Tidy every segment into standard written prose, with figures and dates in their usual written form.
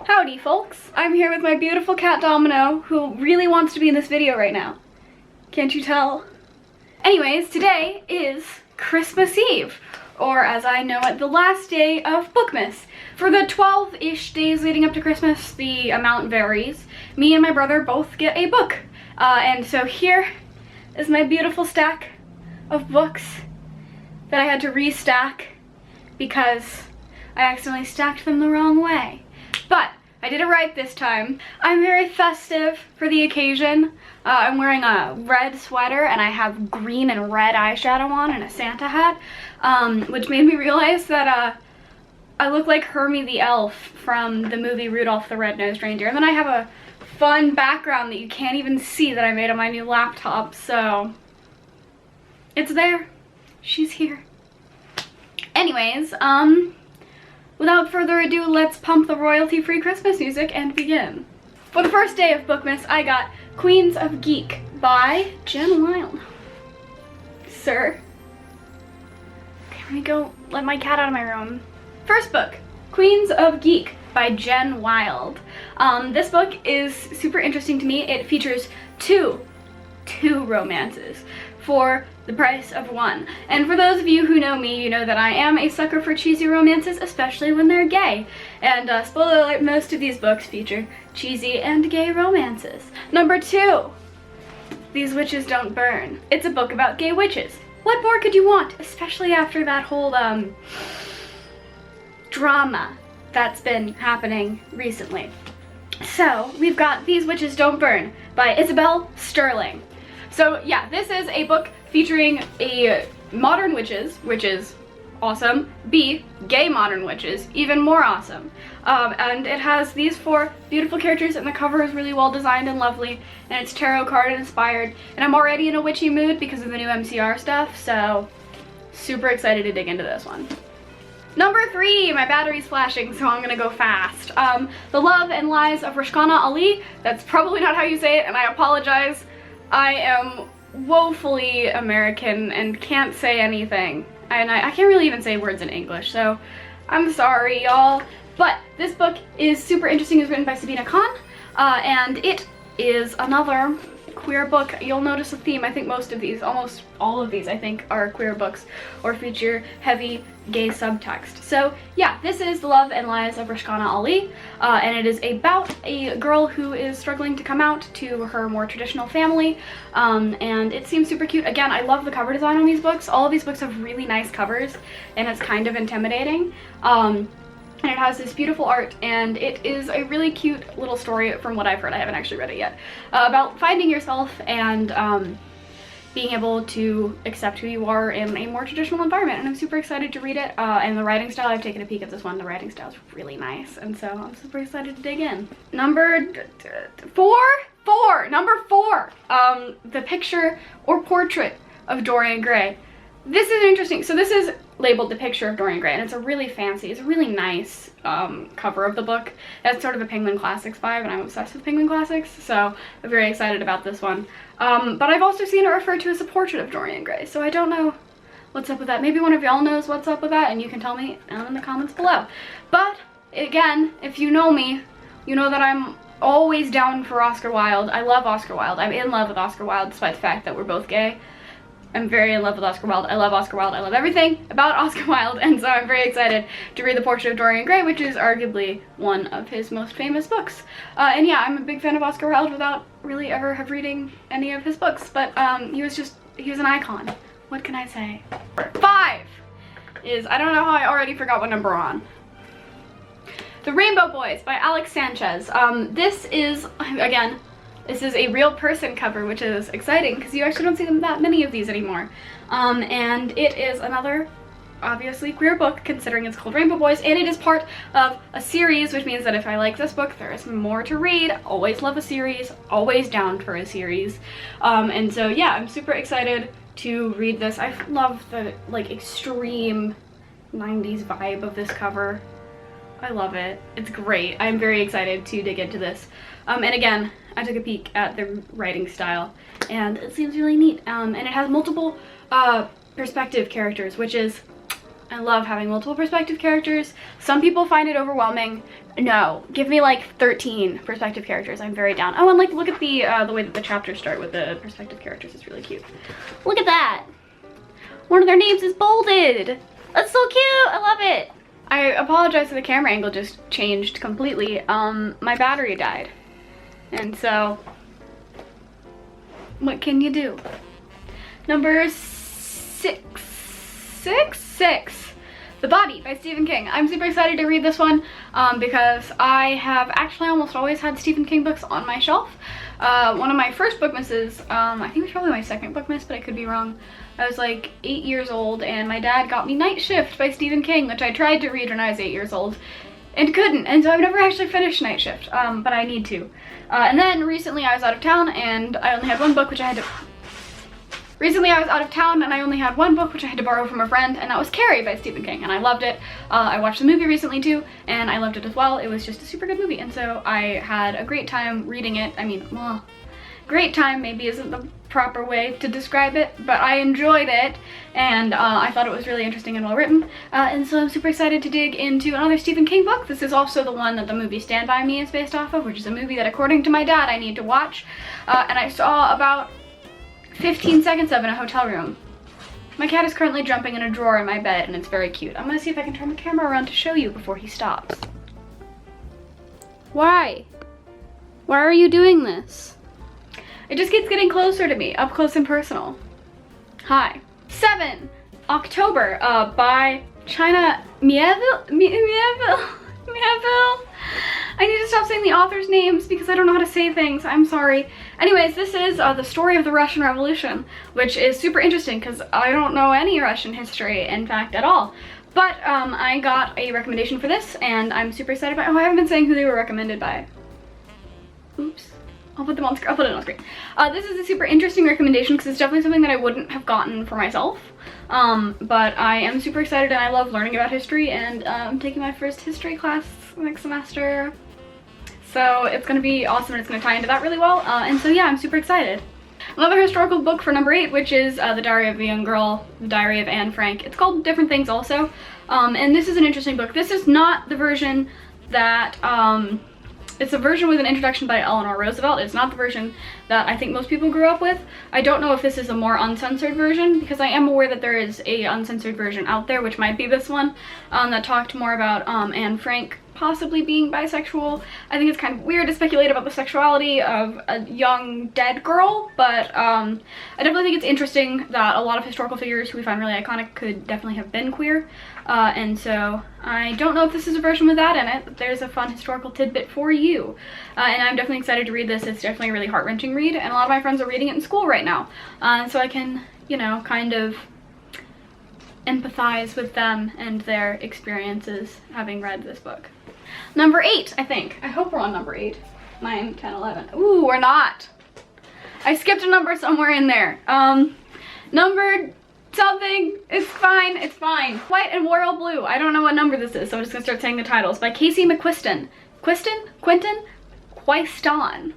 Howdy folks, I'm here with my beautiful cat Domino, who really wants to be in this video right now. Can't you tell? Anyways, today is Christmas Eve, or as I know it, the last day of Bookmas. For the 12-ish days leading up to Christmas, the amount varies. Me and my brother both get a book. And so here is my beautiful stack of books that I had to restack because I accidentally stacked them the wrong way. But I did it right this time. I'm very festive for the occasion. I'm wearing a red sweater and I have green and red eyeshadow on and a Santa hat, which made me realize that I look like Hermie the elf from the movie Rudolph the Red-Nosed Reindeer. And then I have a fun background that you can't even see that I made on my new laptop, so it's there. She's here. Anyways, without further ado, let's pump the royalty-free Christmas music and begin. For the first day of Bookmas, I got Queens of Geek by Jen Wilde. Sir. Okay, let me go let my cat out of my room. First book, Queens of Geek by Jen Wilde. This book is super interesting to me. It features two romances for the price of one. And for those of you who know me, you know that I am a sucker for cheesy romances, especially when they're gay. And spoiler alert, most of these books feature cheesy and gay romances. Number 2, These Witches Don't Burn. It's a book about gay witches. What more could you want, especially after that whole drama that's been happening recently. So we've got These Witches Don't Burn by Isabel Sterling. So yeah, this is a book featuring a modern witches, which is awesome. B, gay modern witches, even more awesome. And it has these 4 beautiful characters, and the cover is really well designed and lovely, and it's tarot card inspired. And I'm already in a witchy mood because of the new MCR stuff, so super excited to dig into this one. Number 3, my battery's flashing, so I'm gonna go fast. The Love and Lies of Rishkana Ali. That's probably not how you say it, and I apologize. I am woefully American and can't say anything. And I can't really even say words in English, so I'm sorry, y'all. But this book is super interesting. It's written by Sabina Khan, and it is another queer book. You'll notice a theme. I think most of these, almost all of these, I think, are queer books or feature heavy gay subtext. So yeah, this is The Love and Lies of Rishkana Ali, and it is about a girl who is struggling to come out to her more traditional family, and it seems super cute. Again, I love the cover design on these books. All of these books have really nice covers, and it's kind of intimidating. And it has this beautiful art, and it is a really cute little story from what I've heard. I haven't actually read it yet, about finding yourself and being able to accept who you are in a more traditional environment. And I'm super excited to read it. And the writing style, I've taken a peek at this one. The writing style is really nice, and so I'm super excited to dig in. Number 4, The Picture or Portrait of Dorian Gray. This is interesting. So this is labeled The Picture of Dorian Gray, and it's a really fancy, it's a really nice cover of the book. That's sort of a Penguin Classics vibe, and I'm obsessed with Penguin Classics, so I'm very excited about this one. But I've also seen it referred to as a portrait of Dorian Gray, so I don't know what's up with that. Maybe one of y'all knows what's up with that, and you can tell me down in the comments below. But again, if you know me, you know that I'm always down for Oscar Wilde. I love Oscar Wilde. I'm in love with Oscar Wilde, despite the fact that we're both gay. I'm very in love with Oscar Wilde. I love Oscar Wilde. I love everything about Oscar Wilde, and so I'm very excited to read The Portrait of Dorian Gray, which is arguably one of his most famous books. And yeah, I'm a big fan of Oscar Wilde without really ever have reading any of his books, but he was an icon. What can I say? 5 is, I don't know how I already forgot what number we're on. The Rainbow Boys by Alex Sanchez. This is, again, this is a real person cover, which is exciting because you actually don't see that many of these anymore. And it is another, obviously, queer book, considering it's called Rainbow Boys, and it is part of a series, which means that if I like this book, there is more to read. Always love a series, always down for a series. And so yeah, I'm super excited to read this. I love the like extreme 90s vibe of this cover. I love it. It's great. I'm very excited to dig into this. And again, I took a peek at the writing style and it seems really neat. And it has multiple perspective characters, which is, I love having multiple perspective characters. Some people find it overwhelming. No, give me like 13 perspective characters. I'm very down. Oh, and like look at the way that the chapters start with the perspective characters. It's really cute. Look at that. One of their names is bolded. That's so cute. I love it. I apologize that the camera angle just changed completely. My battery died. And so, what can you do? Number six. The Body by Stephen King. I'm super excited to read this one because I have actually almost always had Stephen King books on my shelf. One of my first bookmasses, I think it was probably my second bookmas, but I could be wrong. I was like 8 years old and my dad got me Night Shift by Stephen King, which I tried to read when I was 8 years old and couldn't, and so I've never actually finished Night Shift, but I need to. And then recently I was out of town and I only had one book, which I had to... Recently I was out of town and I only had one book, which I had to borrow from a friend, and that was Carrie by Stephen King, and I loved it. I watched the movie recently too, and I loved it as well. It was just a super good movie, and so I had a great time reading it. I mean, well, great time maybe isn't the proper way to describe it, but I enjoyed it, and I thought it was really interesting and well written, and so I'm super excited to dig into another Stephen King book. This is also the one that the movie Stand By Me is based off of, which is a movie that according to my dad I need to watch, and I saw about 15 seconds of in a hotel room. My cat is currently jumping in a drawer in my bed and it's very cute. I'm gonna see if I can turn the camera around to show you before he stops. Why? Why are you doing this? It just keeps getting closer to me, up close and personal. Hi. 7, October, by China Mieville? I need to stop saying the author's names because I don't know how to say things. I'm sorry. Anyways, this is the story of the Russian Revolution, which is super interesting because I don't know any Russian history, in fact, at all. But I got a recommendation for this and I'm super excited about it. Oh, I haven't been saying who they were recommended by. Oops. I'll put them on screen. I'll put it on screen. This is a super interesting recommendation because it's definitely something that I wouldn't have gotten for myself. But I am super excited and I love learning about history, and I'm taking my first history class next semester. So it's going to be awesome and it's going to tie into that really well. And so yeah, I'm super excited. Another historical book for number 8, which is The Diary of a Young Girl, The Diary of Anne Frank. It's called Different Things also. And this is an interesting book. This is not the version that, it's a version with an introduction by Eleanor Roosevelt. It's not the version that I think most people grew up with. I don't know if this is a more uncensored version, because I am aware that there is a uncensored version out there, which might be this one, that talked more about Anne Frank possibly being bisexual. I think it's kind of weird to speculate about the sexuality of a young dead girl, but I definitely think it's interesting that a lot of historical figures who we find really iconic could definitely have been queer. And so I don't know if this is a version with that in it, but there's a fun historical tidbit for you. And I'm definitely excited to read this. It's definitely a really heart-wrenching read, and a lot of my friends are reading it in school right now. So I can, you know, kind of empathize with them and their experiences having read this book. Number 8, I think. I hope we're on number 8. 9, 10, 11. Ooh, we're not. I skipped a number somewhere in there. Number something. It's fine. It's fine. White and Royal Blue. I don't know what number this is, so I'm just gonna start saying the titles. By Casey McQuiston. Quentin? Quaiston.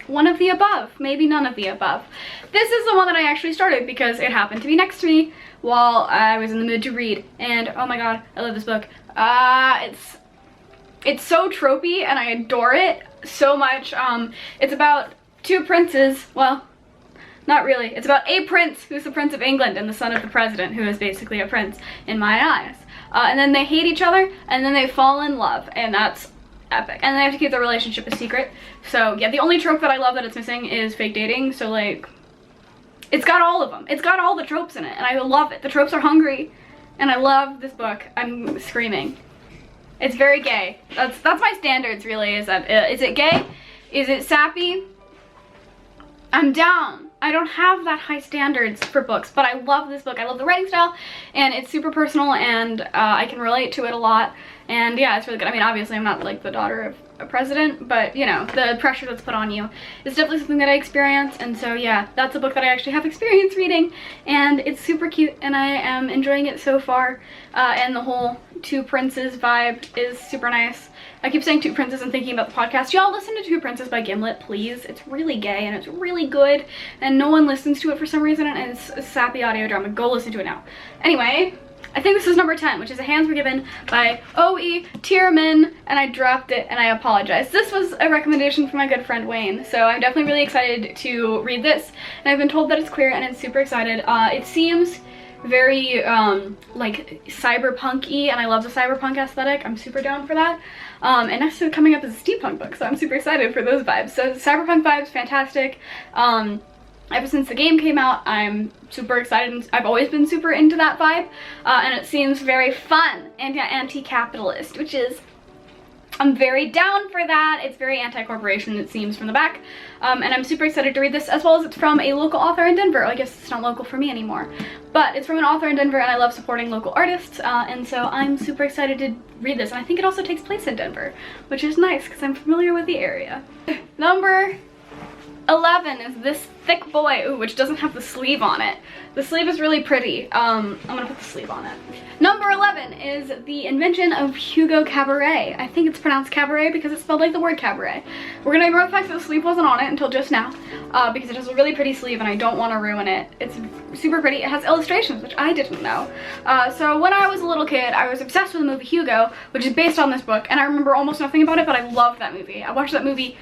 One of the above. Maybe none of the above. This is the one that I actually started because it happened to be next to me while I was in the mood to read. And oh my god, I love this book. It's so tropey and I adore it so much. It's about two princes. Well, not really. It's about a prince who's the Prince of England and the son of the president, who is basically a prince in my eyes. And then they hate each other and then they fall in love, and that's epic. And they have to keep their relationship a secret. So yeah, the only trope that I love that it's missing is fake dating. So like, it's got all of them. It's got all the tropes in it and I love it. The tropes are hungry and I love this book. I'm screaming. It's very gay. That's my standards, really. Is it gay? Is it sappy? I'm down. I don't have that high standards for books, but I love this book. I love the writing style, and it's super personal, and I can relate to it a lot. And yeah, it's really good. I mean, obviously I'm not like the daughter of a president, but you know, the pressure that's put on you is definitely something that I experience. And so yeah, that's a book that I actually have experience reading, and it's super cute, and I am enjoying it so far. And the whole Two Princes vibe is super nice. I keep saying Two Princes and thinking about the podcast. Y'all listen to Two Princes by Gimlet, please. It's really gay and it's really good, and no one listens to it for some reason, and it's a sappy audio drama. Go listen to it now. Anyway, I think this is number 10, which is A Hands Were Given by O.E. Tierman, and I dropped it and I apologize. This was a recommendation from my good friend Wayne, so I'm definitely really excited to read this, and I've been told that it's queer and it's super excited. It seems very like cyberpunk-y, and I love the cyberpunk aesthetic. I'm super down for that. And next to it coming up is a steampunk book, so I'm super excited for those vibes. So cyberpunk vibes, fantastic. Ever since the game came out, I'm super excited, and I've always been super into that vibe. And it seems very fun and anti-capitalist, which is, I'm very down for that. It's very anti-corporation, it seems, from the back. And I'm super excited to read this, as well as it's from a local author in Denver. I guess it's not local for me anymore, but it's from an author in Denver, and I love supporting local artists, and so I'm super excited to read this. And I think it also takes place in Denver, which is nice because I'm familiar with the area. Number 11 is this thick boy, ooh, which doesn't have the sleeve on it. The sleeve is really pretty. I'm gonna put the sleeve on it. Number 11 is The Invention of Hugo Cabaret. I think it's pronounced cabaret because it's spelled like the word cabaret. We're gonna ignore the fact that the sleeve wasn't on it until just now, because it has a really pretty sleeve and I don't want to ruin it. It's super pretty. It has illustrations, which I didn't know. So when I was a little kid, I was obsessed with the movie Hugo, which is based on this book, and I remember almost nothing about it, but I loved that movie. I watched that movie.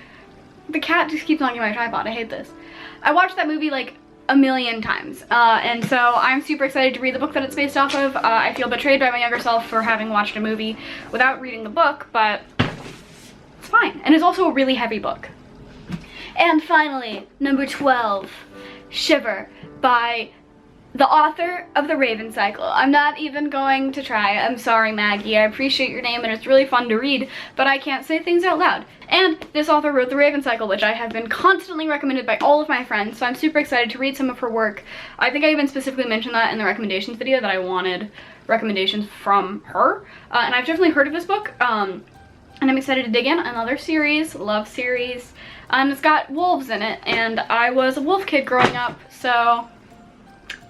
The cat just keeps knocking my tripod. I hate this. I watched that movie like a million times, and so I'm super excited to read the book that it's based off of. I feel betrayed by my younger self for having watched a movie without reading the book, but it's fine. And it's also a really heavy book. And finally, number 12, Shiver by the author of The Raven Cycle. I'm not even going to try. I'm sorry, Maggie. I appreciate your name and it's really fun to read, but I can't say things out loud. And this author wrote The Raven Cycle, which I have been constantly recommended by all of my friends, so I'm super excited to read some of her work. I think I even specifically mentioned that in the recommendations video, that I wanted recommendations from her. And I've definitely heard of this book, and I'm excited to dig in. Another series, love series. And it's got wolves in it, and I was a wolf kid growing up, so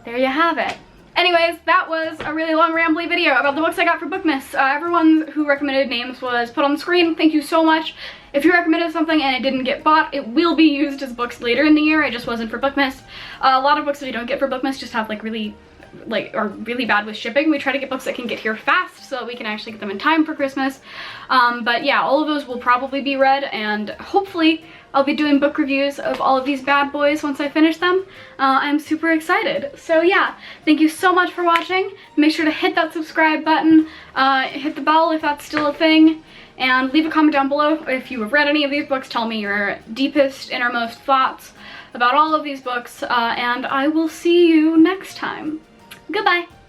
there you have it. Anyways, that was a really long rambly video about the books I got for Bookmas. Everyone who recommended names was put on the screen. Thank you so much. If you recommended something and it didn't get bought, it will be used as books later in the year. It just wasn't for Bookmas. A lot of books that we don't get for Bookmas just have like really bad with shipping. We try to get books that can get here fast so that we can actually get them in time for Christmas. But yeah, all of those will probably be read, and hopefully I'll be doing book reviews of all of these bad boys once I finish them. I'm super excited. So yeah, thank you so much for watching. Make sure to hit that subscribe button, hit the bell if that's still a thing, and leave a comment down below if you have read any of these books. Tell me your deepest, innermost thoughts about all of these books, and I will see you next time. Goodbye.